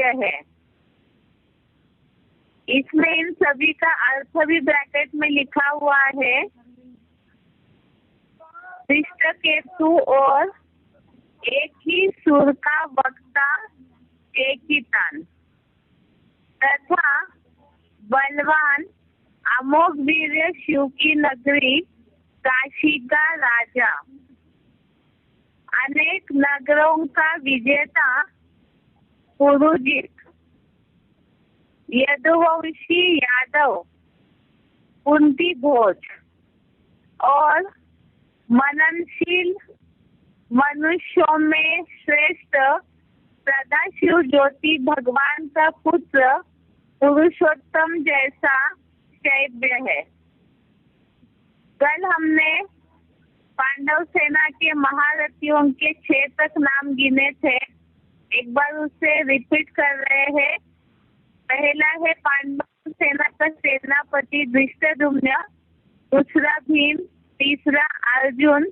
शैब्य है। इसमें इन सभी का अर्थ भी ब्रैकेट में लिखा हुआ है। धृष्टकेतु और एक ही सुर का वक्ता, एक ही तान, तथा बलवान अमोघ वीर्य शिव की नगरी काशी का राजा, अनेक नगरों का विजेता पुरुजित, यदुवंशी यादव कुंती भोज और मननशील मनुष्यों में श्रेष्ठ सदाशिव ज्योति भगवान का पुत्र पुरुषोत्तम जैसा शैब्य है। कल हमने पांडव सेना के महारथियों के 6 तक नाम गिने थे। एक बार उसे रिपीट कर रहे हैं। पहला है पांडव सेना का सेनापति धृष्टद्युम्न, दूसरा भीम, तीसरा अर्जुन,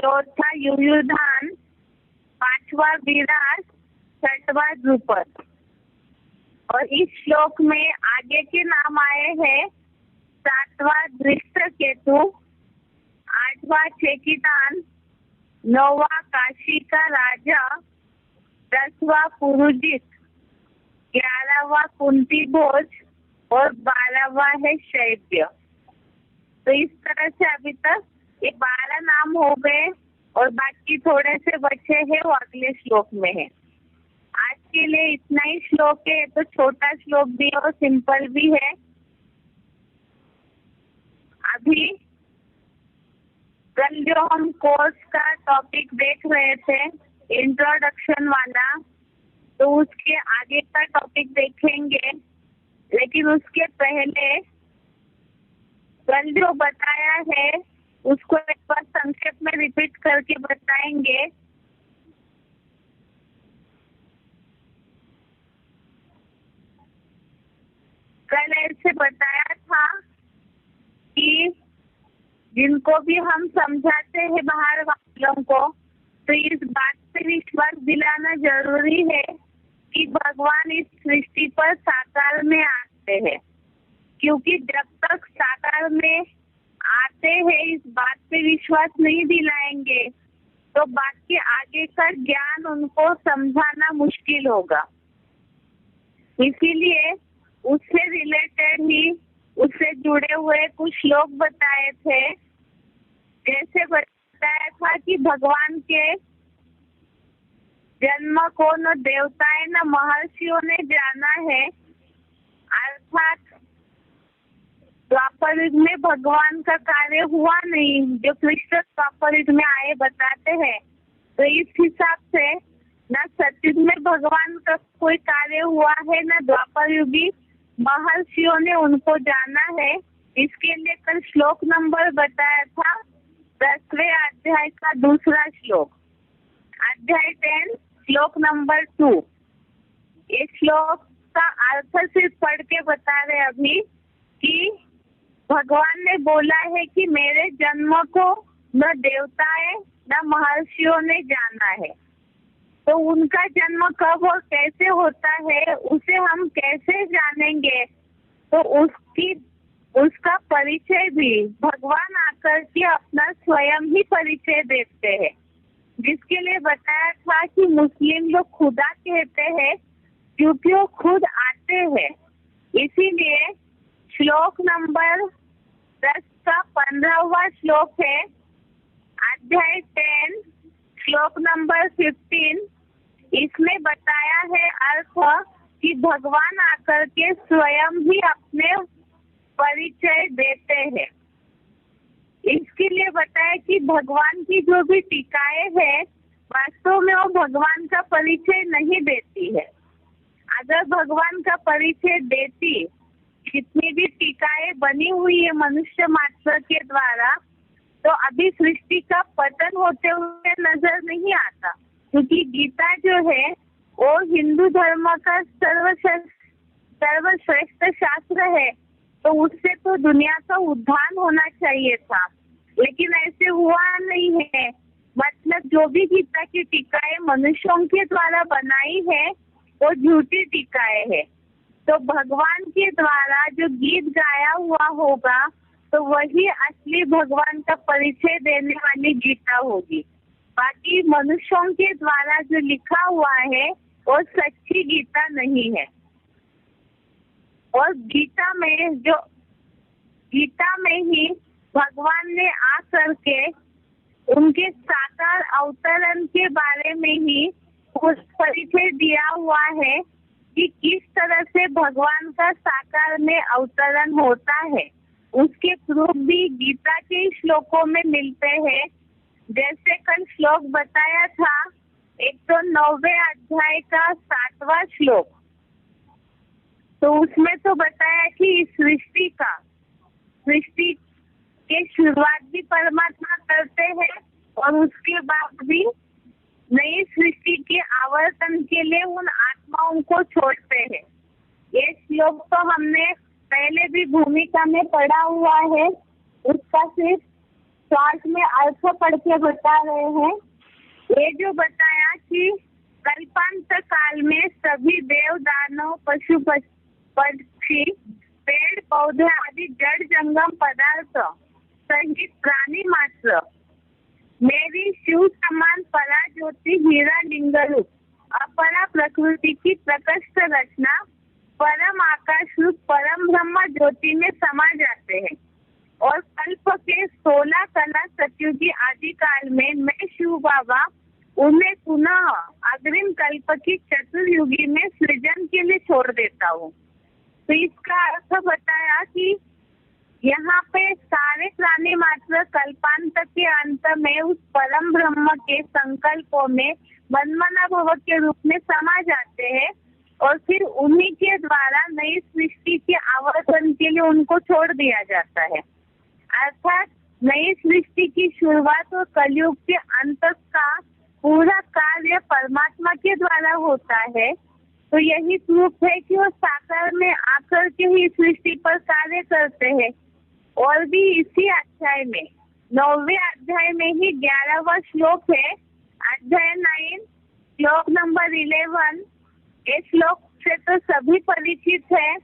चौथा युयुधान, पांचवा विराट, छठवा द्रुपद। और इस श्लोक में आगे के नाम आए हैं 7वां धृष्टकेतु, 8वां चेकितान, 9वां काशी का राजा, 10वां पुरुजित, 11वां कुंती भोज और 12वां है शैब्य। तो इस तरह से अभी तक ये 12 नाम हो गए और बाकी थोड़े से बचे हैं, वो अगले श्लोक में है। आज के लिए इतना ही श्लोक है। तो छोटा श्लोक भी है और सिंपल भी है। अभी कल जो हम कोर्स का टॉपिक देख रहे थे इंट्रोडक्शन वाला, तो उसके आगे का टॉपिक देखेंगे। लेकिन उसके पहले कल जो बताया है उसको एक बार संक्षेप में रिपीट करके बताएंगे। कल ऐसे बताया था कि जिनको भी हम समझाते हैं बाहर वालों को, तो इस बात पे विश्वास दिलाना जरूरी है कि भगवान इस सृष्टि पर साकार में आते हैं। क्योंकि जब तक साकार में आते हैं इस बात पे विश्वास नहीं दिलाएंगे तो बाकी आगे का ज्ञान उनको समझाना मुश्किल होगा। इसीलिए उससे रिलेटेड ही उससे जुड़े हुए कुछ श्लोक बताए थे। जैसे बताया था कि भगवान के जन्म को न देवताएं न महर्षियों ने जाना है। अर्थात द्वापर युग में भगवान का कार्य हुआ नहीं, जो कृष्ण द्वापर युग में आए बताते हैं। तो इस हिसाब से न सतयुग में भगवान का कोई कार्य हुआ है, न द्वापर युगी महर्षियों ने उनको जाना है। इसके लिए कल श्लोक नंबर बताया था 10वें अध्याय का दूसरा श्लोक, अध्याय 10 श्लोक नंबर 2। इस श्लोक का अर्थ सिर्फ पढ़ के बता रहे अभी कि भगवान ने बोला है कि मेरे जन्म को न देवताएं न महर्षियों ने जाना है। तो उनका जन्म कब और कैसे होता है उसे हम कैसे जानेंगे? तो उसका परिचय भी भगवान आकर के अपना स्वयं ही परिचय देते हैं। जिसके लिए बताया था कि मुस्लिम लोग खुदा कहते हैं क्योंकि वो खुद आते हैं। इसीलिए श्लोक नंबर 10 का 15वां श्लोक है, अध्याय 10 श्लोक नंबर 15। इसमें बताया है अर्थ कि भगवान आकर के स्वयं ही अपने परिचय देते हैं। इसके लिए बताया कि भगवान की जो भी टीकाएं है वास्तव में वो भगवान का परिचय नहीं देती है। अगर भगवान का परिचय देती, जितनी भी टीकाएं बनी हुई है मनुष्य मात्र के द्वारा, तो अभी सृष्टि का पतन होते हुए नजर नहीं आता। क्योंकि गीता जो है वो हिंदू धर्म का सर्वश्रेष्ठ शास्त्र है, तो उससे तो दुनिया का उद्धार होना चाहिए था, लेकिन ऐसे हुआ नहीं है। मतलब जो भी गीता की टीकाएं मनुष्यों के द्वारा बनाई है वो झूठी टीकाएं है। तो भगवान के द्वारा जो गीत गाया हुआ होगा तो वही असली भगवान का परिचय देने वाली गीता होगी। बाकी मनुष्यों के द्वारा जो लिखा हुआ है वो सच्ची गीता नहीं है। और गीता में ही भगवान ने आकर के उनके साकार अवतरण के बारे में ही कुछ परिचय दिया हुआ है कि किस तरह से भगवान का साकार में अवतरण होता है। उसके प्रूफ भी गीता के श्लोकों में मिलते हैं। जैसे कल श्लोक बताया था 109वें अध्याय का 7वां श्लोक, तो उसमें तो बताया कि सृष्टि के शुरुआत भी परमात्मा करते हैं और उसके बाद भी नई सृष्टि के आवर्तन के लिए उन आत्माओं को छोड़ते हैं। ये श्लोक तो हमने पहले भी भूमिका में पढ़ा हुआ है, उसका सिर्फ शॉर्ट में अर्थ पढ़ के बता रहे हैं। ये जो बताया कि कल्पांत काल में सभी देव दानव पशु पक्षी पेड़ पौधे आदि जड़ जंगम पदार्थ सहित प्राणी मात्र मेरी शिव समान परा ज्योति हीरा लिंग रूप अपरा प्रकृति की प्रकट रचना परम आकाश रूप परम ब्रह्म ज्योति में समा जाते हैं। और कल्प के 16 कला सतयुगी आदि काल में मैं शिव बाबा उन्हें पुनः अग्रिम कल्प की चतुर्युगी में सृजन के लिए छोड़ देता हूँ। तो इसका अर्थ बताया कि यहाँ पे सारे प्राणी मात्र कल्पांत के अंत में उस परम ब्रह्म के संकल्पों में मनमना भव के रूप में समा जाते हैं और फिर उन्हीं के द्वारा नई सृष्टि के आवर्तन के लिए उनको छोड़ दिया जाता है। अर्थात नई सृष्टि की शुरुआत और कलयुग के अंत का पूरा कार्य परमात्मा के द्वारा होता है। तो यही प्रूफ है कि वो साकार में आकर के ही सृष्टि पर कार्य करते हैं। और भी इसी अध्याय में 9वें अध्याय में ही 11वां श्लोक है, अध्याय 9 श्लोक नंबर 11। इस श्लोक से तो सभी परिचित है,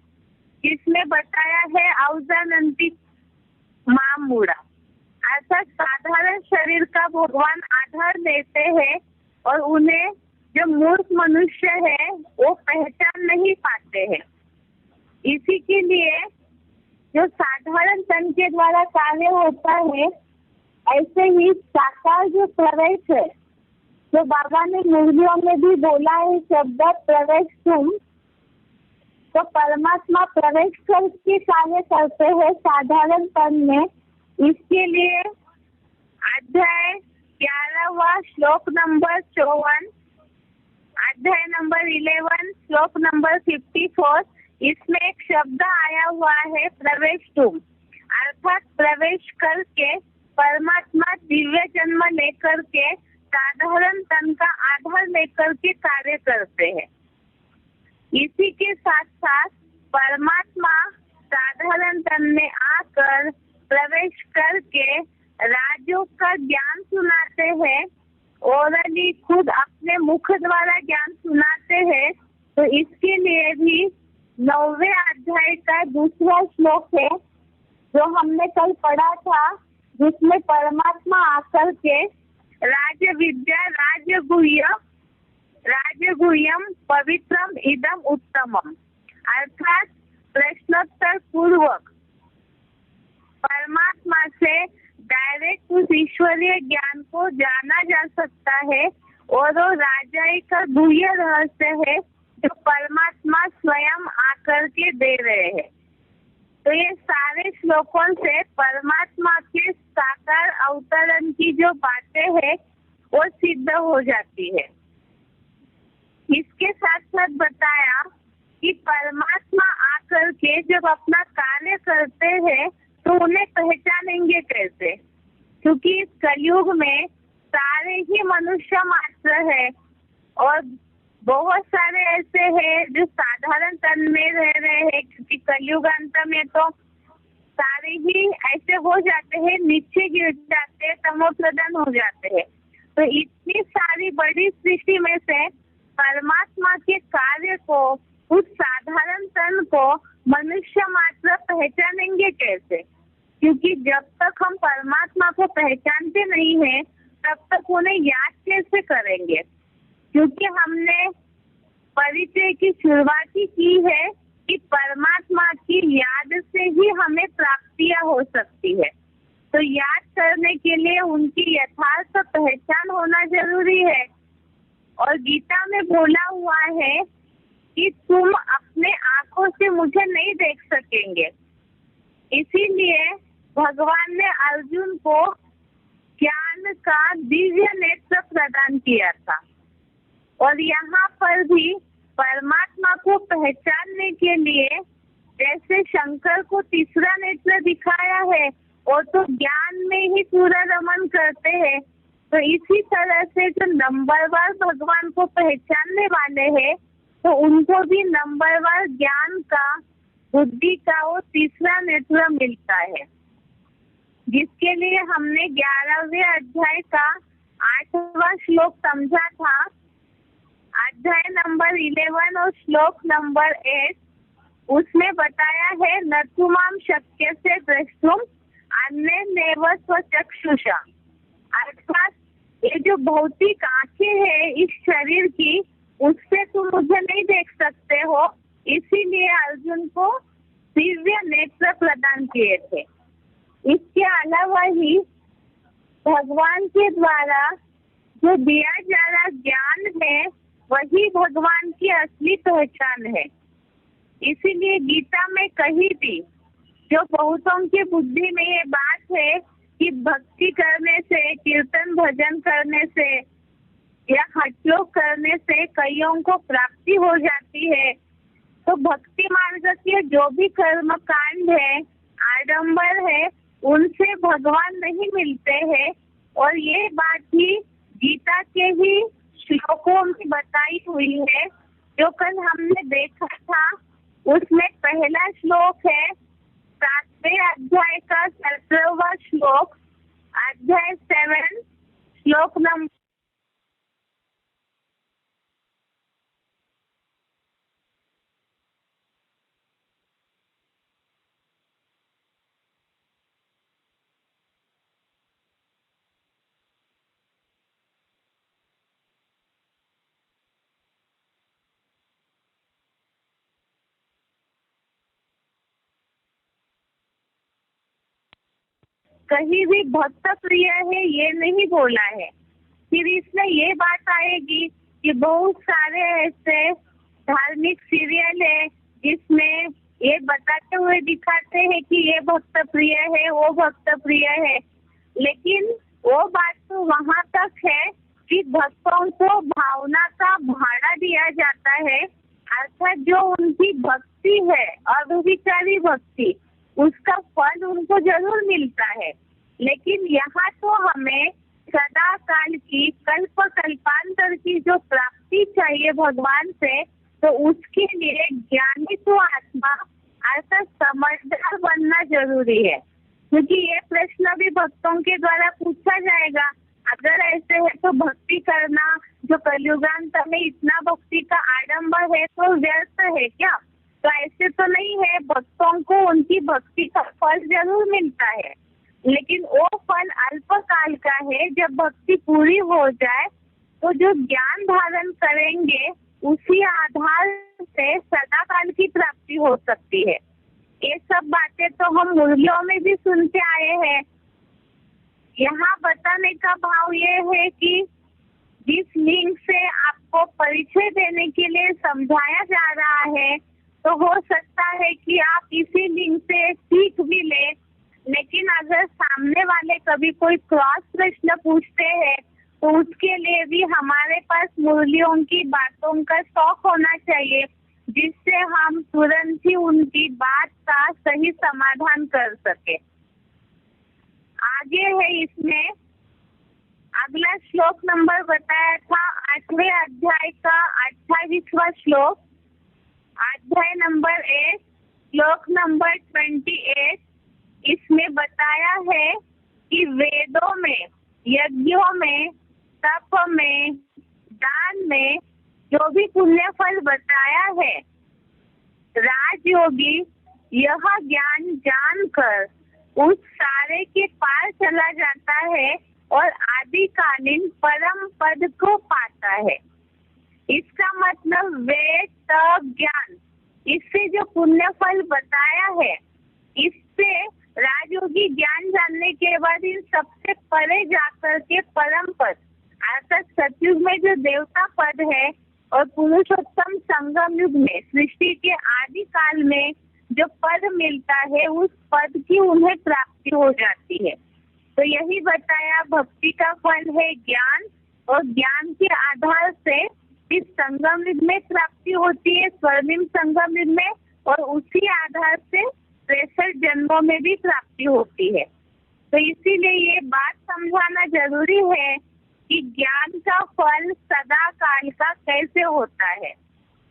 जिसमें बताया है अवजानंती माम मूढ़ा, अर्थात साधारण शरीर का भगवान आधार लेते हैं और उन्हें जो मूर्ख मनुष्य है वो पहचान नहीं पाते हैं। इसी के लिए जो साधारण तन के द्वारा कार्य होता है, ऐसे ही साकार जो प्रवेश है, जो बाबा ने मुरलियों में भी बोला है शब्द प्रवेश तुम, तो परमात्मा प्रवेश करके कार्य करते हैं साधारण तन में। इसके लिए अध्याय 11वां श्लोक नंबर 54, अध्याय नंबर 11 श्लोक नंबर 54, इसमें एक शब्द आया हुआ है प्रवेश तुम, अर्थात प्रवेश करके परमात्मा दिव्य जन्म लेकर के साधारण तन का आधार लेकर के कार्य करते हैं। इसी के साथ साथ परमात्मा साधारण तन में आकर प्रवेश करके राजयोग का ज्ञान सुनाते हैं और खुद अपने मुख द्वारा ज्ञान सुनाते हैं। तो इसके लिए भी 9वें अध्याय का 2वां श्लोक है जो हमने कल पढ़ा था, जिसमें परमात्मा आकर के राज विद्या राजगुह्यम पवित्रम इदम उत्तमम, अर्थात प्रश्नोत्तर पूर्वक परमात्मा से डायरेक्ट उस ईश्वरीय ज्ञान को जाना जा सकता है और वो राजाई का गुह्य रहस्य है जो परमात्मा स्वयं आकर के दे रहे हैं। तो ये सारे श्लोकों से परमात्मा के साकार अवतरण की जो बातें हैं वो सिद्ध हो जाती है। इसके साथ साथ बताया कि परमात्मा आकर के जब अपना कार्य करते हैं तो उन्हें पहचानेंगे कैसे, क्योंकि इस कलयुग में सारे ही मनुष्य मात्र है और बहुत सारे ऐसे हैं जो साधारण तन में रह रहे हैं, क्योंकि कलयुग अंत में तो सारे ही ऐसे हो जाते हैं, नीचे गिर जाते हैं, तमो प्रधान हो जाते हैं। तो इतनी सारी बड़ी सृष्टि में से परमात्मा के कार्य को, उस साधारण तन को मनुष्य मात्र पहचानेंगे कैसे? क्योंकि जब तक हम परमात्मा को पहचानते नहीं हैं, तब तक उन्हें याद कैसे करेंगे? क्योंकि हमने परिचय की शुरुआत ही की है कि परमात्मा की याद से ही हमें प्राप्तियां हो सकती है। तो याद करने के लिए उनकी यथार्थ पहचान होना जरूरी है। और गीता में बोला हुआ है कि तुम अपने आंखों से मुझे नहीं देख सकेंगे। इसीलिए भगवान ने अर्जुन को ज्ञान का दिव्य नेत्र प्रदान किया था। और यहाँ पर भी परमात्मा को पहचानने के लिए जैसे शंकर को तीसरा नेत्र दिखाया है, और तो ज्ञान में ही पूरा रमन करते हैं, तो इसी तरह से जो नंबरवार भगवान को पहचानने वाले हैं, तो उनको भी नंबरवार ज्ञान का, बुद्धि का वो तीसरा नेत्र मिलता है, जिसके लिए हमने 11वें अध्याय का 8वां श्लोक समझा था। अध्याय नंबर 11 और श्लोक नंबर 8, उसमें बताया है न तुमाम शक्य से द्रष्टुम अन्य नेव स्वचक्षुषा। अर्थात ये जो भौतिक आंखें हैं इस शरीर की, उससे तुम मुझे नहीं देख सकते हो। इसीलिए अर्जुन को दिव्य नेत्र प्रदान किए थे। इसके अलावा ही भगवान के द्वारा जो दिया जा रहा ज्ञान है, वही भगवान की असली पहचान है। इसीलिए गीता में कही थी, जो बहुतों की बुद्धि में ये बात है कि भक्ति करने से, कीर्तन भजन करने से या हठयोग करने से कईयों को प्राप्ति हो जाती है। तो भक्ति मार्ग के जो भी कर्म कांड है, आडंबर है, उनसे भगवान नहीं मिलते हैं। और ये बात ही गीता के ही श्लोकों में बताई हुई है, जो कल हमने देखा था। उसमें पहला श्लोक है 7वें अध्याय का 17वां श्लोक, अध्याय 7 श्लोक नंबर कहीं भी भक्त प्रिय है ये नहीं बोला है। फिर इसमें ये बात आएगी कि बहुत सारे ऐसे धार्मिक सीरियल है जिसमें ये बताते हुए दिखाते हैं कि ये भक्त प्रिय है, वो भक्त प्रिय है, लेकिन वो बात तो वहाँ तक है कि भक्तों को भावना का भाड़ा दिया जाता है। अर्थात जो उनकी भक्ति है, अव्यभिचारी भक्ति, उसका फल उनको जरूर मिलता है। लेकिन यहाँ तो हमें सदा काल की, कल्प कल्पांतर की जो प्राप्ति चाहिए भगवान से, तो उसके लिए ज्ञानी तो आत्मा अर्थात समझदार बनना जरूरी है। क्योंकि ये प्रश्न भी भक्तों के द्वारा पूछा जाएगा, अगर ऐसे है तो भक्ति करना जो कलयुगांत में इतना भक्ति का आडंबर है तो व्यर्थ है क्या? तो ऐसे तो नहीं है, भक्तों को उनकी भक्ति का फल जरूर मिलता है, लेकिन वो फल अल्पकाल का है। जब भक्ति पूरी हो जाए तो जो ज्ञान धारण करेंगे उसी आधार से सदा काल की प्राप्ति हो सकती है। ये सब बातें तो हम मुरलियों में भी सुनते आए हैं। यहाँ बताने का भाव ये है कि जिस लिंग से आपको परिचय देने के लिए समझाया जा रहा है, तो हो सकता है कि आप इसी लिंग से सीख भी ले। लेकिन अगर सामने वाले कभी कोई क्रॉस प्रश्न पूछते हैं, तो उसके लिए भी हमारे पास मुरलियों की बातों का स्टॉक होना चाहिए, जिससे हम तुरंत ही उनकी बात का सही समाधान कर सके। आगे है इसमें अगला श्लोक नंबर बताया था 8वें अध्याय का 28वां श्लोक, अध्याय नंबर 1 श्लोक नंबर 28। इसमें बताया है कि वेदों में, यज्ञों में, तप में, दान में जो भी पुण्य फल बताया है, राजयोगी यह ज्ञान जानकर उस सारे के पार चला जाता है और आदिकालीन परम पद को पाता है। इसका मतलब वेद तप ज्ञान, इससे जो पुण्य फल बताया है, इससे राजयोगी ज्ञान जानने के बाद इन सबसे परे जाकर के परम पद अर्थात सतयुग में जो देवता पद है और पुरुषोत्तम संगम युग में सृष्टि के आदि काल में जो पद मिलता है, उस पद की उन्हें प्राप्ति हो जाती है। तो यही बताया, भक्ति का फल है ज्ञान, और ज्ञान के आधार से इस संगम युग में प्राप्ति होती है, स्वर्णिम संगम युग में, और उसी आधार से 63 जन्मों में भी प्राप्ति होती है। तो इसीलिए ये बात समझाना जरूरी है कि ज्ञान का फल सदा काल का कैसे होता है।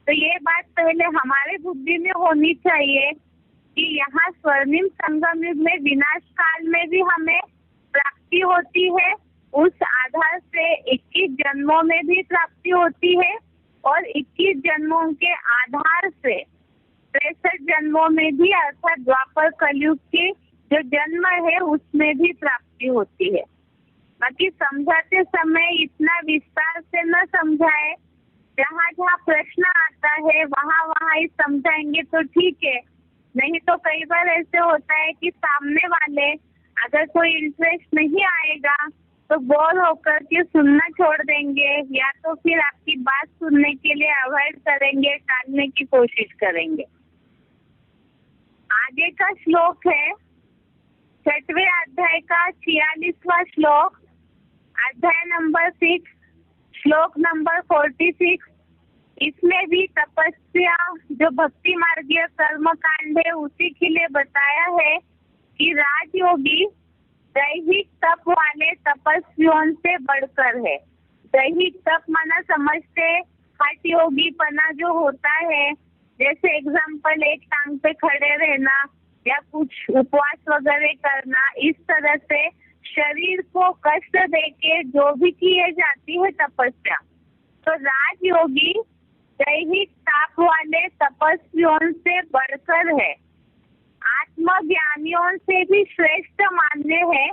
तो ये बात पहले हमारे बुद्धि में होनी चाहिए कि यहाँ स्वर्णिम संगम युग में विनाश काल में भी हमें प्राप्ति होती है, उस आधार से 21 जन्मों में भी प्राप्ति होती है, और 21 जन्मों के आधार से 63 जन्मों में भी अर्थात द्वापर कलयुग के जो जन्म है उसमें भी प्राप्ति होती है। बाकी समझाते समय इतना विस्तार से न समझाए, जहाँ जहाँ प्रश्न आता है वहाँ वहाँ ही समझाएंगे तो ठीक है, नहीं तो कई बार ऐसे होता है कि सामने वाले अगर कोई इंटरेस्ट नहीं आएगा तो बोर होकर के सुनना छोड़ देंगे, या तो फिर आपकी बात सुनने के लिए अवॉइड करेंगे, टालने की कोशिश करेंगे। आगे का श्लोक है 6वें अध्याय का 46वां श्लोक, अध्याय नंबर 6, श्लोक नंबर 46। इसमें भी तपस्या जो भक्ति मार्गीय कर्म कांड है उसी के लिए बताया है कि राजयोगी दैहिक तप वाले तपस्वियों से बढ़कर है। दैहिक तप माना समझते हठ योगी पना जो होता है, जैसे एग्जाम्पल एक टांग पे खड़े रहना या कुछ उपवास वगैरह करना, इस तरह से शरीर को कष्ट देके जो भी किए जाती है तपस्या, तो राजयोगी दैहिक ताप वाले तपस्वियों से बढ़कर है, आत्मज्ञानियों से भी श्रेष्ठ मान्य है,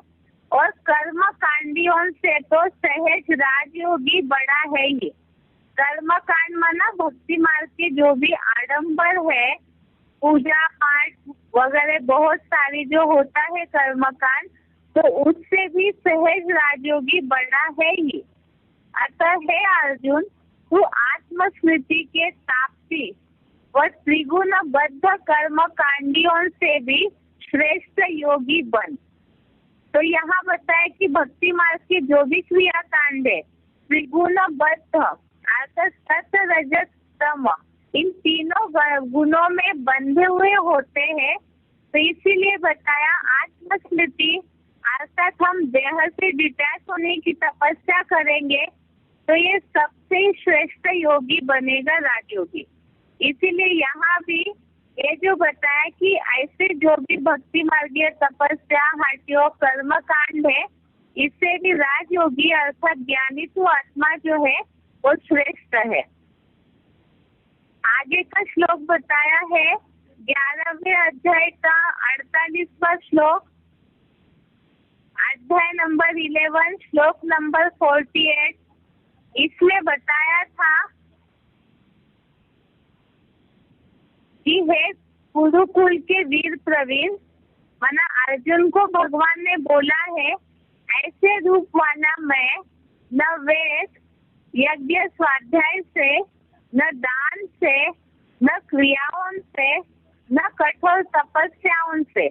और कर्म कांडियों से तो सहज राजयोगी बड़ा है ही। कर्म कांड माना भक्ति मार्ग के जो भी आडंबर है, पूजा पाठ वगैरह बहुत सारी जो होता है कर्म कांड, तो उससे भी सहज राजयोगी बड़ा है ही। अतः है अर्जुन, तू आत्मस्मृति के ताप्ती व त्रिगुण बद्ध कर्म कांडियों से भी श्रेष्ठ योगी बन। तो यहाँ बताया कि भक्ति मार्ग के जो भी क्रिया कांड है, त्रिगुण बद्ध अर्थात सत्य रजत तम, इन तीनों गुणों में बंधे हुए होते हैं। तो इसीलिए बताया आत्मस्मृति अर्थात हम देह से डिटैच होने की तपस्या करेंगे तो ये सबसे श्रेष्ठ योगी बनेगा राजयोगी। इसीलिए यहाँ भी ये जो बताया कि ऐसे जो भी भक्ति मार्गीय तपस्या हठ योग कर्म कांड है, इससे भी राजयोगी अर्थात ज्ञानी तो आत्मा जो है वो श्रेष्ठ है। आगे का श्लोक बताया है 11वें अध्याय का 48वां श्लोक, अध्याय नंबर 11 श्लोक नंबर 48। इसमें बताया था कि हे कुरुकुल के वीर प्रवीण, माना अर्जुन को भगवान ने बोला है ऐसे रूप वाला मैं न वेद यज्ञ स्वाध्याय से, न दान से, न क्रियाओं से, न कठोर तपस्याओं से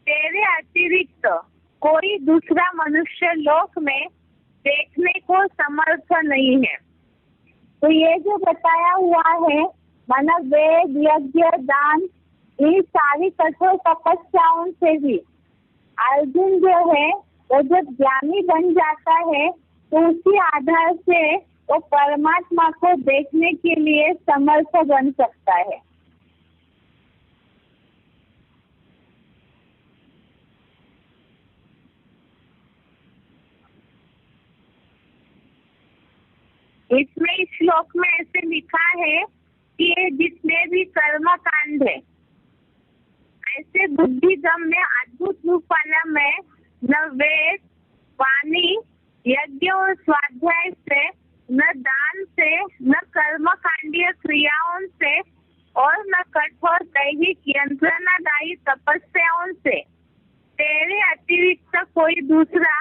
तेरे अतिरिक्त कोई दूसरा मनुष्य लोक में देखने को समर्थ नहीं है। तो ये जो बताया हुआ है माना वेद यज्ञ दान, इन सारी कठोर तपस्याओं से भी अर्जुन जो है वो जब ज्ञानी बन जाता है तो उसी आधार से वो परमात्मा को देखने के लिए समर्थ बन सकता है। इसमें इस श्लोक में ऐसे लिखा है कि ये जितने भी कर्म कांड है ऐसे बुद्धिगम में अद्भुत रूप वाला मैं न वेद वाणी यज्ञ और स्वाध्याय से न दान से न कर्म कांडीय क्रियाओं से और न कठोर दैहिक यंत्रणादायी तपस्याओं से तेरे अतिरिक्त कोई दूसरा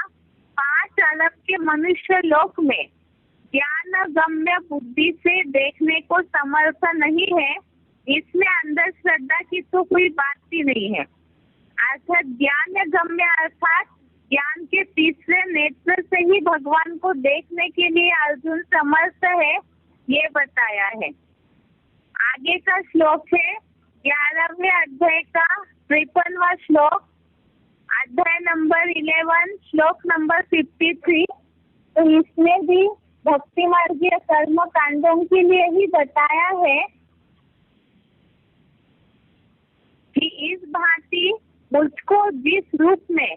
5 अलग के मनुष्य लोक में ज्ञान गम्य बुद्धि से देखने को समर्थ नहीं है। इसमें अंदर श्रद्धा की तो कोई बात ही नहीं है। अर्थात ज्ञान गम्य अर्थात ज्ञान के तीसरे नेत्र से ही भगवान को देखने के लिए अर्जुन समर्थ है, ये बताया है। आगे का श्लोक है 11वें अध्याय का 53वां श्लोक, अध्याय नंबर 11 श्लोक नंबर 53। तो इसमें भी भक्ति मार्गीय कर्म कांडों के लिए ही बताया है कि इस भांति मुझको जिस रूप में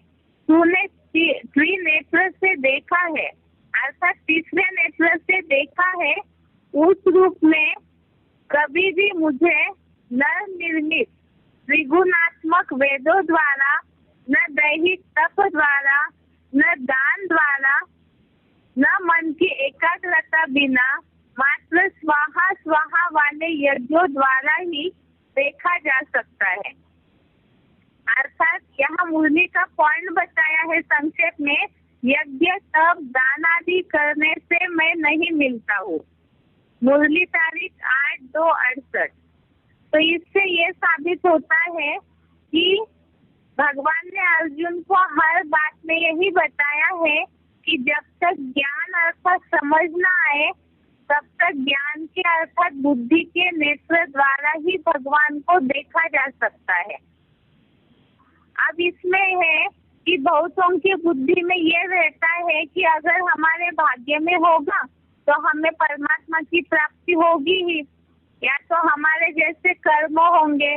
तूने त्रिनेत्र से देखा है अर्थात तीसरे नेत्र से देखा है, उस रूप में कभी भी मुझे न निर्मित त्रिगुणात्मक वेदों द्वारा न दैहिक तप द्वारा न दान द्वारा न मन की एकाग्रता बिना मात्र स्वाहा स्वाहा वाले यज्ञों द्वारा ही देखा जा सकता है। अर्थात यहाँ मुरली का पॉइंट बताया है संक्षेप में, यज्ञ तप दान आदि करने से मैं नहीं मिलता हूँ। मुरली तारीख 8/2/68। तो इससे ये साबित होता है कि भगवान ने अर्जुन को हर बात में यही बताया है कि जब तक ज्ञान अर्थात समझ न आए तब तक ज्ञान के अर्थात बुद्धि के नेत्र द्वारा ही भगवान को देखा जा सकता है। अब इसमें है कि बहुतों की बुद्धि में ये रहता है कि अगर हमारे भाग्य में होगा तो हमें परमात्मा की प्राप्ति होगी ही, या तो हमारे जैसे कर्म होंगे।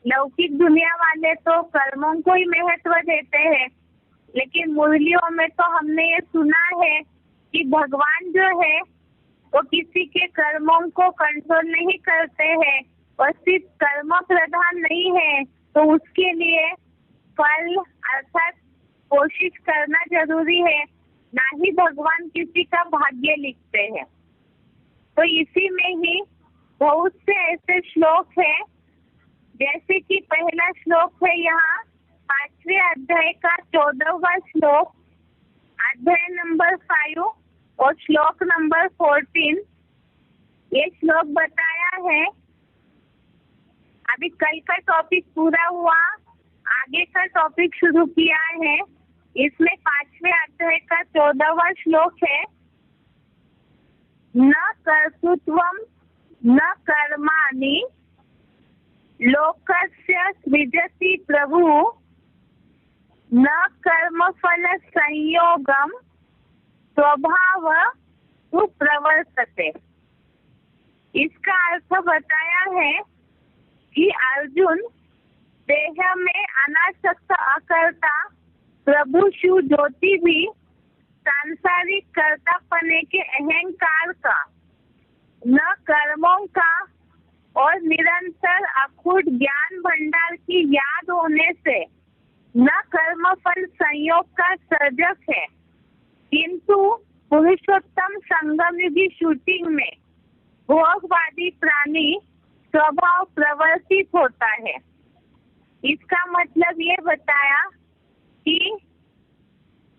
लौकिक दुनिया वाले तो कर्मों को ही महत्व देते हैं, लेकिन मुरलियों में तो हमने ये सुना है कि भगवान जो है वो किसी के कर्मों को कंट्रोल नहीं करते हैं और सिर्फ कर्म प्रधान नहीं है, तो उसके लिए फल अर्थात कोशिश करना जरूरी है, ना ही भगवान किसी का भाग्य लिखते हैं। तो इसी में ही बहुत से ऐसे श्लोक है, जैसे कि पहला श्लोक है यहाँ 5वें अध्याय का 14वां श्लोक, अध्याय नंबर 5 और श्लोक नंबर 14। ये श्लोक बताया है, अभी कल का टॉपिक पूरा हुआ, आगे का टॉपिक शुरू किया है। इसमें 5वें अध्याय का 14वां श्लोक है, न कर्तृत्वम न कर्माणि लोकस्य सृजति प्रभु न कर्मफल संयोगम स्वभाव तु प्रवर्तते। इसका अर्थ बताया है कि अर्जुन देह में अनासक्त अकर्ता प्रभु शिव ज्योति भी सांसारिक कर्तापने के अहंकार का न कर्मों का और निरंतर अखूट ज्ञान भंडार की याद होने से न कर्मफल संयोग का सर्जक है, किंतु पुरुषोत्तम संगम युगी शूटिंग में भोगवादी प्राणी स्वभाव प्रवर्तित होता है। इसका मतलब ये बताया कि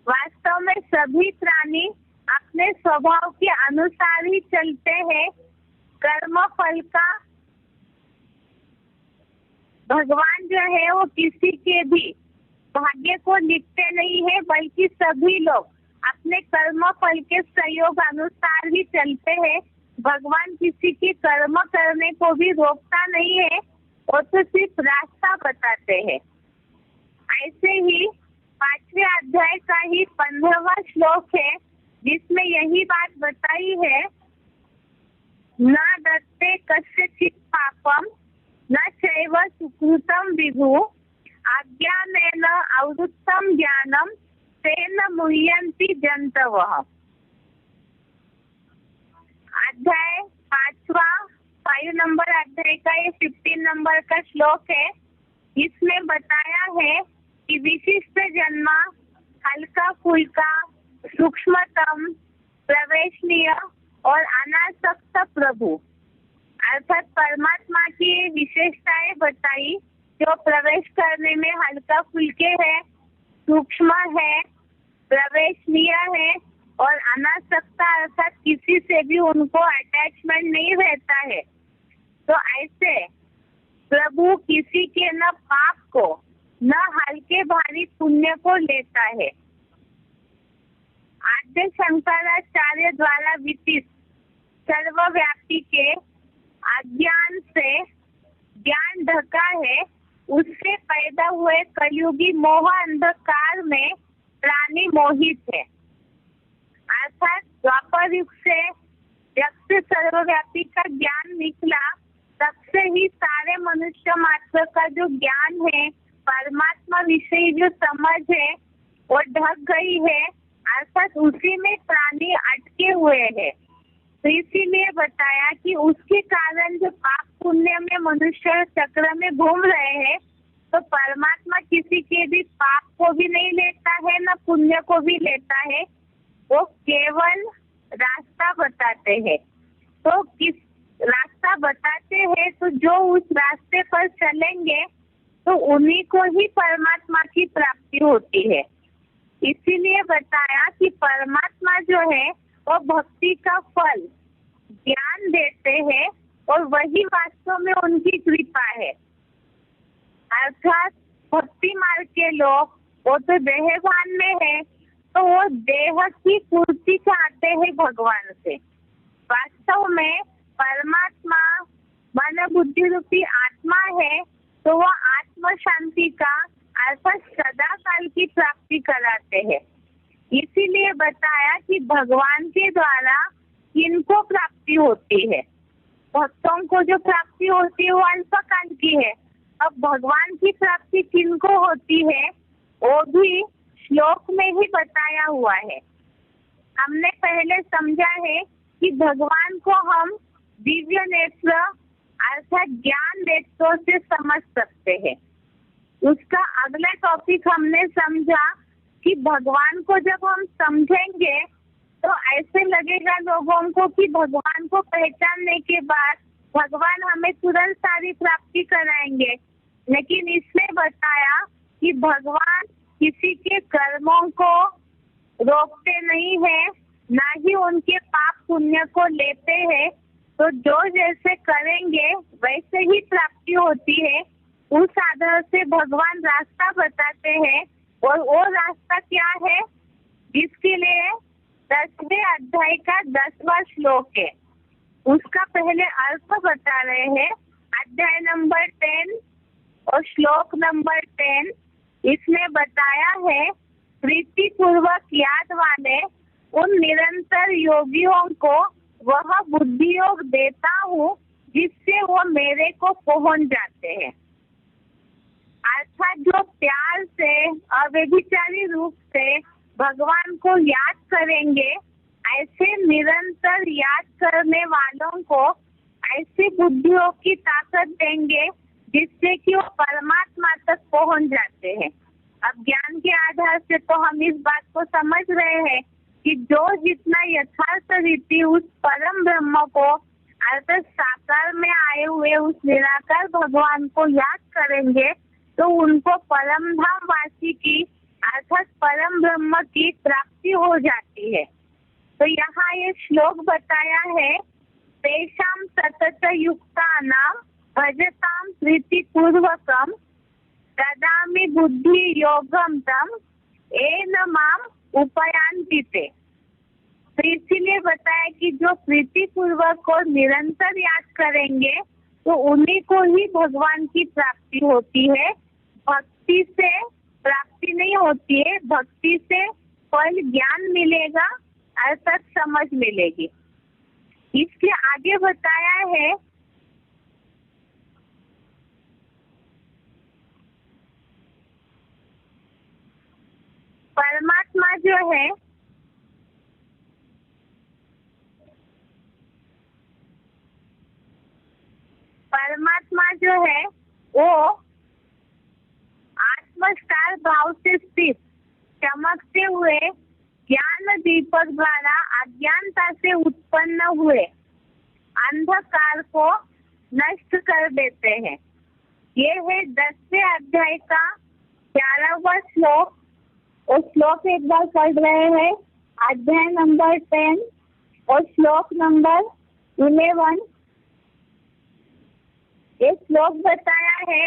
वास्तव में सभी प्राणी अपने स्वभाव के अनुसार ही चलते हैं। कर्म फल का भगवान जो है वो किसी के भी भाग्य को लिखते नहीं है, बल्कि सभी लोग अपने कर्म फल के सहयोग अनुसार ही चलते हैं। भगवान किसी की कर्म करने को भी रोकता नहीं है, वो तो सिर्फ रास्ता बताते हैं। ऐसे ही 5वें अध्याय का ही 15वां श्लोक है, जिसमें यही बात बताई है, न दत्ते कस्यचित् पापम न चैव सुकृतम विभु अज्ञानेन अवृत्तम ज्ञानम तेन मुह्यन्ति जन्तवः। अध्याय 5 नंबर अध्याय का ये 15 नंबर का श्लोक है। इसमें बताया है कि विशिष्ट जन्म, हल्का फुल्का, सूक्ष्मतम, प्रवेशनीय और अनासक्त प्रभु, अर्थात परमात्मा की विशेषताएं बताई जो प्रवेश करने में हल्का फुल्के है, सूक्ष्म है, प्रवेशनीय है और अनासक्ता अर्थात किसी से भी उनको अटैचमेंट नहीं रहता है। तो ऐसे प्रभु किसी के न पाप को न हल्के भारी पुण्य को लेता है। आद्य शंकराचार्य द्वारा विदित सर्वव्यापी के अज्ञान से ज्ञान ढका है, उससे पैदा हुए कलयुगी मोह अंधकार में प्राणी मोहित है। अर्थात द्वापर युग से जब से सर्वव्यापी का ज्ञान निकला तब से ही सारे मनुष्य मात्र का जो ज्ञान है, परमात्मा विषय जो समझ है वो ढक गई है, अर्थात उसी में प्राणी अटके हुए हैं। तो इसीलिए बताया कि उसके कारण जो पाप पुण्य में मनुष्य चक्र में घूम रहे हैं, तो परमात्मा किसी के भी पाप को भी नहीं लेता है न पुण्य को भी लेता है, वो केवल रास्ता बताते हैं। तो किस रास्ता बताते हैं तो जो उस रास्ते पर चलेंगे तो उन्हीं को ही परमात्मा की प्राप्ति होती है। इसीलिए बताया कि परमात्मा जो है वो भक्ति का फल ज्ञान देते हैं और वही वास्तव में उनकी कृपा है। अर्थात भक्ति मार्ग के लोग वो तो देहभान में है, तो वो देह की पूर्ति चाहते हैं भगवान से। वास्तव में परमात्मा मन बुद्धि रूपी आत्मा है, तो वो आत्म शांति का अर्थात सदा काल की प्राप्ति कराते हैं। इसीलिए बताया कि भगवान के द्वारा किनको प्राप्ति होती है। भक्तों को जो प्राप्ति होती है वो अल्पकाल की है। अब भगवान की प्राप्ति किनको होती है वो भी श्लोक में ही बताया हुआ है। हमने पहले समझा है कि भगवान को हम दिव्य नेत्र अर्थात ज्ञान नेत्रों से समझ सकते हैं। उसका अगला टॉपिक हमने समझा कि भगवान को जब हम समझेंगे तो ऐसे लगेगा लोगों को कि भगवान को पहचानने के बाद भगवान हमें तुरंत सारी प्राप्ति कराएंगे, लेकिन इसमें बताया कि भगवान किसी के कर्मों को रोकते नहीं है, ना ही उनके पाप पुण्य को लेते हैं। तो जो जैसे करेंगे वैसे ही प्राप्ति होती है। उस आधार से भगवान रास्ता बताते हैं और वो रास्ता क्या है, जिसके लिए 10वें अध्याय का 10वां श्लोक है। उसका पहले अर्थ बता रहे हैं। अध्याय नंबर 10 और श्लोक नंबर 10 इसमें बताया है, प्रीति पूर्वक याद वाले उन निरंतर योगियों को वह बुद्धि योग देता हूँ जिससे वो मेरे को पहुंच जाते हैं। अर्थात जो प्यार से अव्यभिचारी रूप से भगवान को याद करेंगे, ऐसे निरंतर याद करने वालों को ऐसी बुद्धियों की ताकत देंगे जिससे कि वो परमात्मा तक पहुंच जाते हैं। अब ज्ञान के आधार से तो हम इस बात को समझ रहे हैं कि जो जितना यथार्थ रीति उस परम ब्रह्म को अर्थात साकार में आए हुए उस निराकार भगवान को याद करेंगे तो उनको परम धाम वासी की अर्थात परम ब्रह्म की प्राप्ति हो जाती है। तो यहाँ ये श्लोक बताया है, तेषां सतत युक्तानां भजतां प्रीति पूर्वकम ददामि बुद्धि योगम तम येन माम उपयान्ति ते। तो इसीलिए बताया कि जो प्रीति पूर्वक और निरंतर याद करेंगे तो उन्हीं को ही भगवान की प्राप्ति होती है। भक्ति से प्राप्ति नहीं होती है, भक्ति से फल ज्ञान मिलेगा अर्थात समझ मिलेगी। इसके आगे बताया है, परमात्मा जो है परमात्मा जो है वो आत्मस्टार भाव से स्थित चमकते हुए ज्ञान दीपक द्वारा अज्ञानता से उत्पन्न हुए अंधकार को नष्ट कर देते हैं। ये है 10वें अध्याय का 11वां श्लोक। और श्लोक एक बार पढ़ रहे हैं, अध्याय नंबर 10 और श्लोक नंबर 11। ये श्लोक बताया है,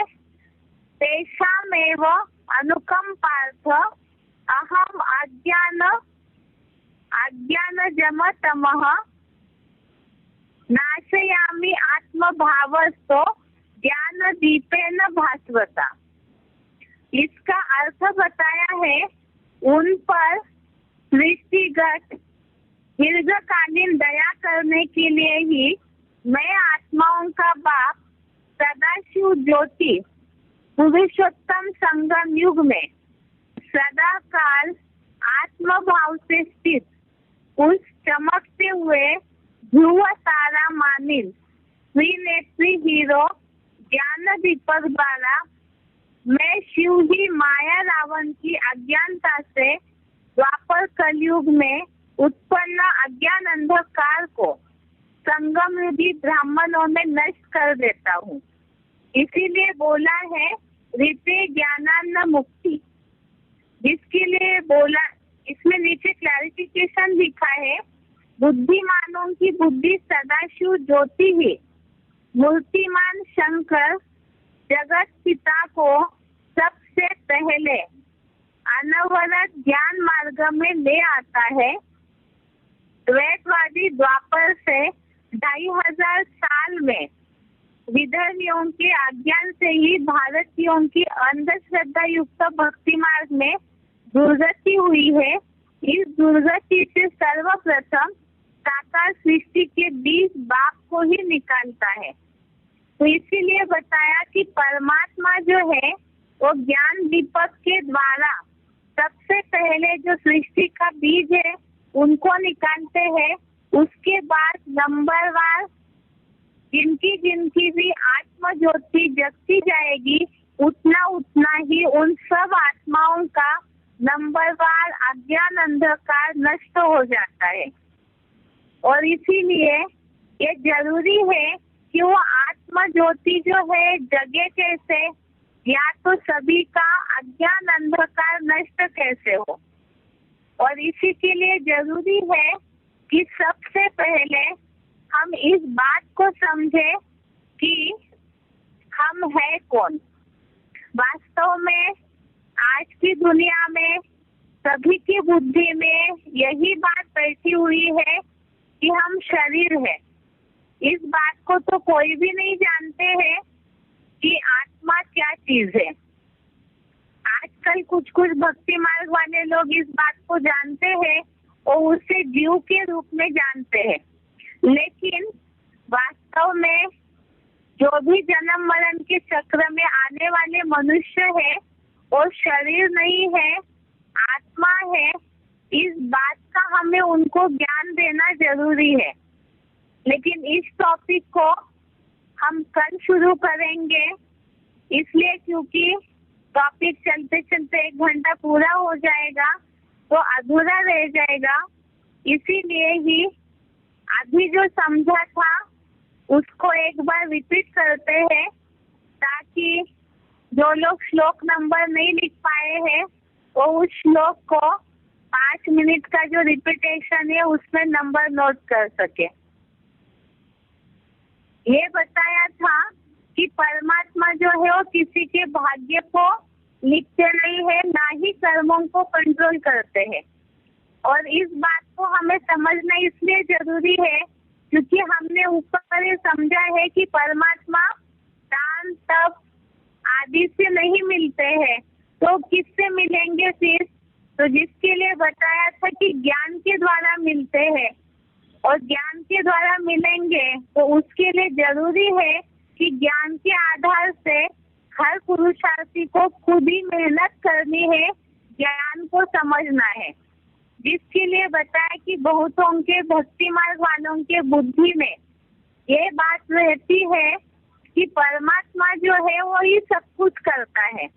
तेषामेव अनुकंपार्थ अहम अज्ञानजम तमः नाशयामि आत्मभावस्थो ज्ञान दीपेन भास्वता। इसका अर्थ बताया है, उन पर सृष्टिगत दीर्घकालीन दया करने के लिए ही मैं आत्माओं का बाप सदाशिव ज्योति पुरुषोत्तम संगम युग में सदा काल आत्मभाव से स्थित उस चमकते हुए ध्रुव तारा मानिल त्रिनेत्री हीरो ज्ञान दीपक द्वारा मैं शिव ही माया रावण की अज्ञानता से द्वापर कलयुग में उत्पन्न अज्ञान अंधकार को संगम युगी ब्राह्मणों में नष्ट कर देता हूँ। इसीलिए बोला है ऋते ज्ञानान्न मुक्ति, जिसके लिए बोला, इसमें नीचे क्लैरिफिकेशन लिखा है, बुद्धिमानों की बुद्धि सदाशिव ज्योति ही मूर्तिमान शंकर जगत पिता को सबसे पहले अनवरत ज्ञान मार्ग में ले आता है। द्वैतवादी द्वापर से 2500 साल में विदर्भियों के अज्ञान से ही भारतीयों की अंधश्रद्धा युक्त भक्ति मार्ग में दुर्गति हुई है। इस दुर्गति से सर्वप्रथम साकार सृष्टि के 20 बाप को ही निकालता है। तो इसीलिए बताया कि परमात्मा जो है वो ज्ञान दीपक के द्वारा सबसे पहले जो सृष्टि का बीज है उनको निकालते हैं। उसके बाद नंबरवार जिनकी भी आत्म ज्योति जगती जाएगी, उतना उतना ही उन सब आत्माओं का नंबरवार अज्ञान अंधकार नष्ट हो जाता है। और इसीलिए ये जरूरी है कि वो आत्म ज्योति जो है जगे कैसे, या तो सभी का अज्ञान अंधकार नष्ट कैसे हो। और इसी के लिए जरूरी है कि सबसे पहले हम इस बात को समझे कि हम है कौन। वास्तव में आज की दुनिया में सभी की बुद्धि में यही बात बैठी हुई है कि हम शरीर है। इस बात को तो कोई भी नहीं जानते हैं कि आत्मा क्या चीज है। आजकल कुछ भक्ति मार्ग वाले लोग इस बात को जानते हैं और उसे जीव के रूप में जानते हैं, लेकिन वास्तव में जो भी जन्म मरण के चक्र में आने वाले मनुष्य है वो शरीर नहीं है, आत्मा है। इस बात का हमें उनको ज्ञान देना जरूरी है। लेकिन इस टॉपिक को हम कल शुरू करेंगे, इसलिए क्योंकि टॉपिक चलते चलते 1 घंटा पूरा हो जाएगा तो अधूरा रह जाएगा। इसीलिए ही अभी जो समझा था उसको एक बार रिपीट करते हैं, ताकि जो लोग श्लोक नंबर नहीं लिख पाए हैं वो उस श्लोक को 5 मिनट का जो रिपीटेशन है उसमें नंबर नोट कर सके। ये बताया था कि परमात्मा जो है वो किसी के भाग्य को लिखते नहीं है, ना ही कर्मों को कंट्रोल करते हैं। और इस बात को हमें समझना इसलिए जरूरी है क्योंकि हमने ऊपर ये समझा है कि परमात्मा दान तप आदि से नहीं मिलते हैं, तो किससे मिलेंगे फिर? तो जिसके लिए बताया था कि ज्ञान के द्वारा मिलते हैं, और ज्ञान के द्वारा मिलेंगे तो उसके लिए जरूरी है कि ज्ञान के आधार से हर पुरुषार्थी को खुद ही मेहनत करनी है, ज्ञान को समझना है। जिसके लिए बताया कि बहुतों के भक्ति मार्ग वालों के बुद्धि में ये बात रहती है कि परमात्मा जो है वो ही सब कुछ करता है।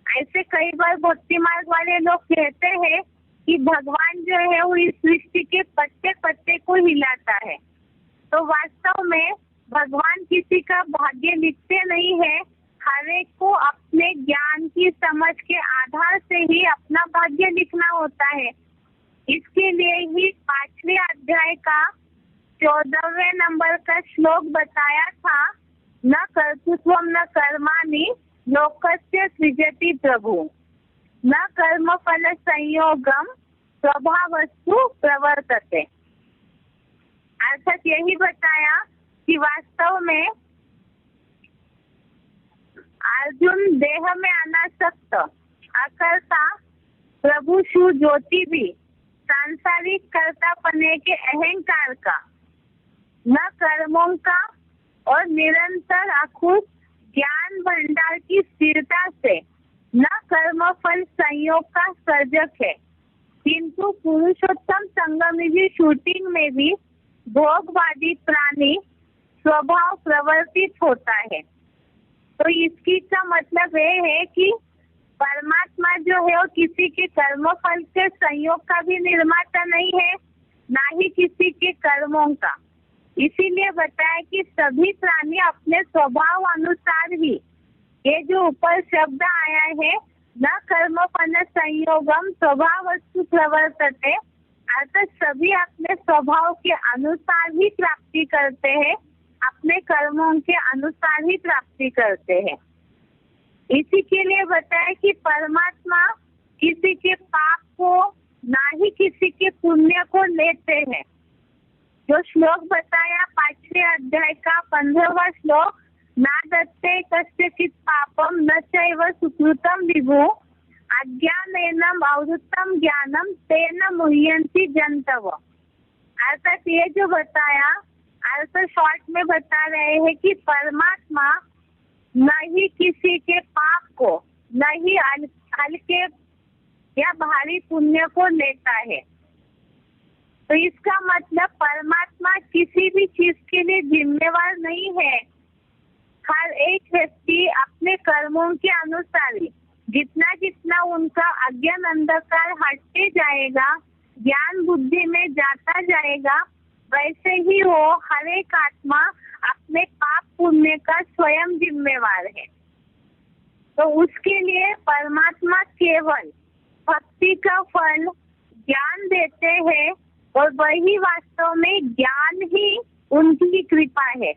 ऐसे कई बार भक्ति मार्ग वाले लोग कहते हैं कि भगवान जो है वो इस सृष्टि के पत्ते पत्ते को हिलाता है। तो वास्तव में भगवान किसी का भाग्य लिखते नहीं है, हर एक को अपने ज्ञान की समझ के आधार से ही अपना भाग्य लिखना होता है। इसके लिए ही 5वें अध्याय का 14वें नंबर का श्लोक बताया था, न कर्तृत्वम न कर्माणि लोकस्य सृजति प्रभु, न कर्म फल संयोगम स्वभावस्तु प्रवर्तते। अर्थात यही बताया कि वास्तव में अर्जुन देह में अनासक्त अकर्ता प्रभु शिव ज्योति भी सांसारिक कर्ता पने के अहंकार का, न कर्मों का और निरंतर अखुद ज्ञान भंडार की स्थिरता से न कर्म फल संयोग का सर्जक है, किंतु पुरुषोत्तम संगम शूटिंग में भी भोगवादी प्राणी स्वभाव प्रवर्तित होता है। तो इसकी का मतलब ये है कि परमात्मा जो है वो किसी के कर्म फल के संयोग का भी निर्माता नहीं है, ना ही किसी के कर्मों का। इसीलिए बताया कि सभी प्राणी अपने स्वभाव अनुसार ही, ये जो ऊपर शब्द आया है न कर्म फल संयोगम स्वभाव वस्तु प्रवर्तते, अर्थात सभी अपने स्वभाव के अनुसार ही प्राप्ति करते हैं, अपने कर्मों के अनुसार ही प्राप्ति करते हैं। इसी के लिए बताया कि परमात्मा किसी के पाप को ना ही किसी के पुण्य को लेते हैं। जो श्लोक बताया 5वें अध्याय का 15वां श्लोक, ना दत्ते कस्यचित् पापम न चैव सुकृतम विभु अज्ञानेन अवृत्तम ज्ञानम तेन मुह्यन्ति जन्तव। अर्थात ये जो बताया अर्थ शॉर्ट में बता रहे हैं कि परमात्मा न ही किसी के पाप को, न ही हल्के या भारी पुण्य को लेता है। तो इसका मतलब परमात्मा किसी भी चीज के लिए जिम्मेवार नहीं है। हर एक व्यक्ति अपने कर्मों के अनुसार ही, जितना जितना उनका अज्ञान अंधकार हटते जाएगा, ज्ञान बुद्धि में जाता जाएगा, वैसे ही वो हर एक आत्मा अपने पाप पुण्य का स्वयं जिम्मेवार है। तो उसके लिए परमात्मा केवल भक्ति का फल ज्ञान देते हैं, और वही वास्तव में ज्ञान ही उनकी कृपा है।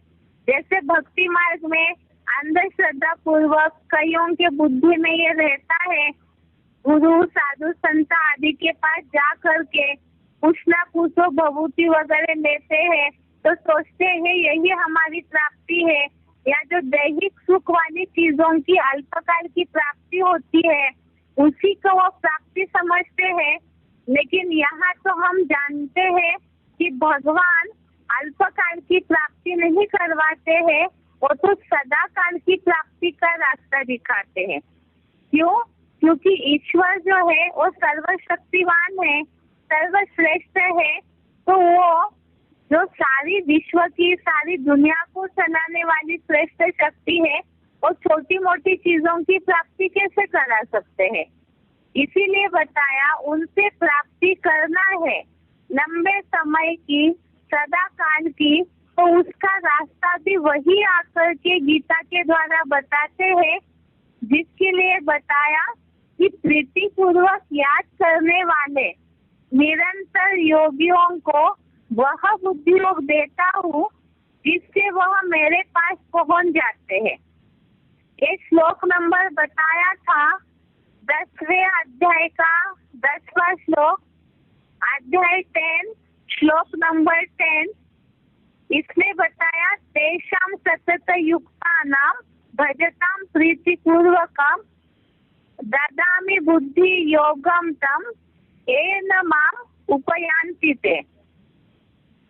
जैसे भक्ति मार्ग में अंधश्रद्धा पूर्वक कईयों के बुद्धि में ये रहता है, गुरु साधु संत आदि के पास जा करके कुछ ना कुछ भभूति वगैरह लेते हैं, तो सोचते हैं यही हमारी प्राप्ति है, या जो दैहिक सुख वाली चीजों की अल्पकाल की प्राप्ति होती है उसी को वो प्राप्ति समझते हैं। लेकिन यहाँ तो हम जानते हैं कि भगवान अल्पकाल की प्राप्ति नहीं करवाते हैं, वो तो सदा काल की प्राप्ति का रास्ता दिखाते हैं। क्यों? क्योंकि ईश्वर जो है वो सर्वशक्तिवान है, सर्वश्रेष्ठ है। तो वो जो सारी विश्व की, सारी दुनिया को चलाने वाली श्रेष्ठ शक्ति है, वो छोटी मोटी चीजों की प्राप्ति कैसे करा सकते हैं। इसीलिए बताया उनसे प्राप्ति करना है लंबे समय की, सदा काल की, तो उसका रास्ता भी वही आकर के गीता के द्वारा बताते हैं, जिसके लिए बताया कि प्रीति पूर्वक याद करने वाले निरंतर योगियों को वह बुद्धि योग देता हूँ जिससे वह मेरे पास पहुँच जाते हैं। एक श्लोक नंबर बताया था 10वें अध्याय का 10वां श्लोक, अध्याय 10 श्लोक नंबर 10। इसमें बताया तेषां सतत युक्तानां भजतां प्रीति पूर्वकम ददामि बुद्धि योगम तम येन माम उपयान्ति ते।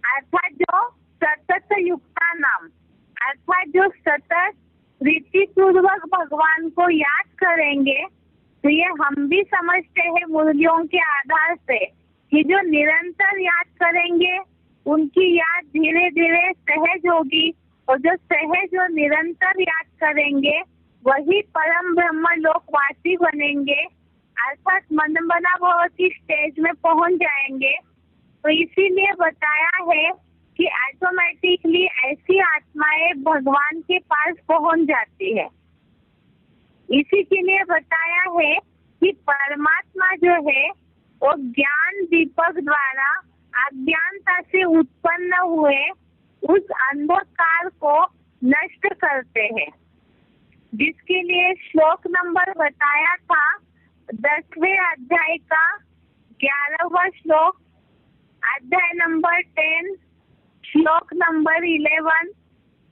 अर्थात जो सतत युक्ता नाम, अर्थात जो सतत प्रीति पूर्वक भगवान को याद करेंगे, तो ये हम भी समझते हैं मूल्यों के आधार से कि जो निरंतर याद करेंगे उनकी याद धीरे धीरे सहज होगी, और जो सहज और निरंतर याद करेंगे वही परम ब्रह्म लोकवासी बनेंगे, अर्थात मनमना भव की स्टेज में पहुंच जाएंगे। तो इसीलिए बताया है कि ऑटोमेटिकली ऐसी आत्माएं भगवान के पास पहुंच जाती है। इसी के लिए बताया है कि परमात्मा जो है वो ज्ञान दीपक द्वारा अज्ञानता से उत्पन्न हुए उस अंधकार को नष्ट करते हैं, जिसके लिए श्लोक नंबर बताया था 10वें अध्याय का 11वां श्लोक, अध्याय नंबर 10 श्लोक नंबर 11।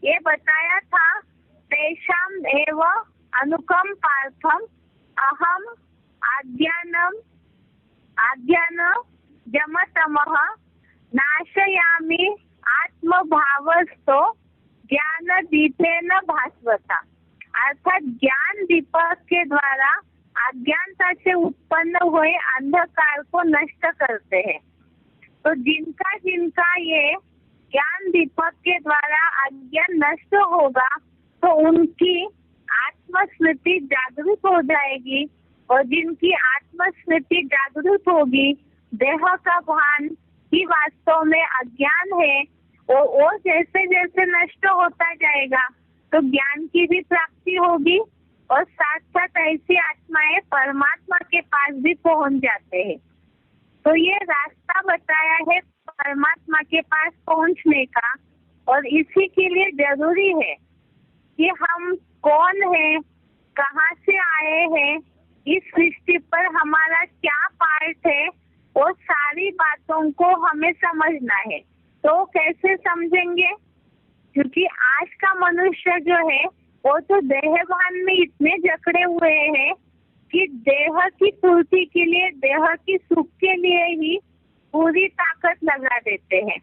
ये बताया था तेषाम एव अनुकंपार्थम अहम अज्ञान जमतमः नाशयामि आत्मभावस्थो ज्ञान दीपेन भास्वता। अर्थात ज्ञान दीपक के द्वारा अज्ञानता से उत्पन्न हुए अंधकार को नष्ट करते हैं। तो जिनका जिनका ये ज्ञान दीपक के द्वारा अज्ञान नष्ट होगा तो उनकी आत्मस्मृति जागृत हो जाएगी, और जिनकी आत्मस्मृति जागृत होगी, देह का भान ही वास्तव में अज्ञान है, और वो जैसे जैसे नष्ट होता जाएगा तो ज्ञान की भी प्राप्ति होगी, और साथ साथ ऐसी आत्माएं परमात्मा के पास भी पहुंच जाते हैं। तो ये रास्ता बताया है परमात्मा के पास पहुंचने का, और इसी के लिए जरूरी है कि हम कौन है, कहाँ से आए हैं, इस सृष्टि पर हमारा क्या पार्ट है, वो सारी बातों को हमें समझना है। तो कैसे समझेंगे? क्योंकि आज का मनुष्य जो है वो तो देहभान में इतने जकड़े हुए हैं कि देह की पूर्ति के लिए, देह की सुख के लिए ही पूरी ताकत लगा देते हैं।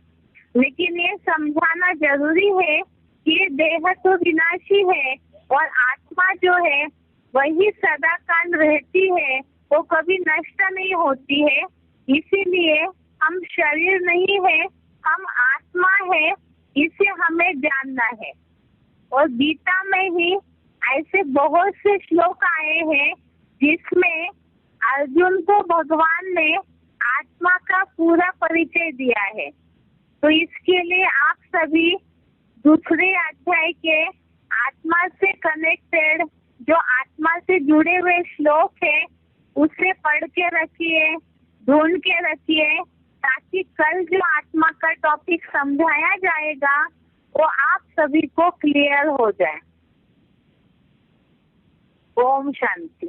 लेकिन ये समझाना जरूरी है कि देह तो विनाशी है और आत्मा जो है वही सदा काल रहती है, वो कभी नष्ट नहीं होती है। इसीलिए हम शरीर नहीं है, हम आत्मा है, इसे हमें जानना है। और गीता में ही ऐसे बहुत से श्लोक आए हैं जिसमें अर्जुन को भगवान ने आत्मा का पूरा परिचय दिया है। तो इसके लिए आप सभी दूसरे अध्याय के आत्मा से कनेक्टेड, जो आत्मा से जुड़े हुए श्लोक है, उसे पढ़ के रखिए, ढूंढ के रखिए, ताकि कल जो आत्मा का टॉपिक समझाया जाएगा वो आप सभी को क्लियर हो जाए। ओम शांति।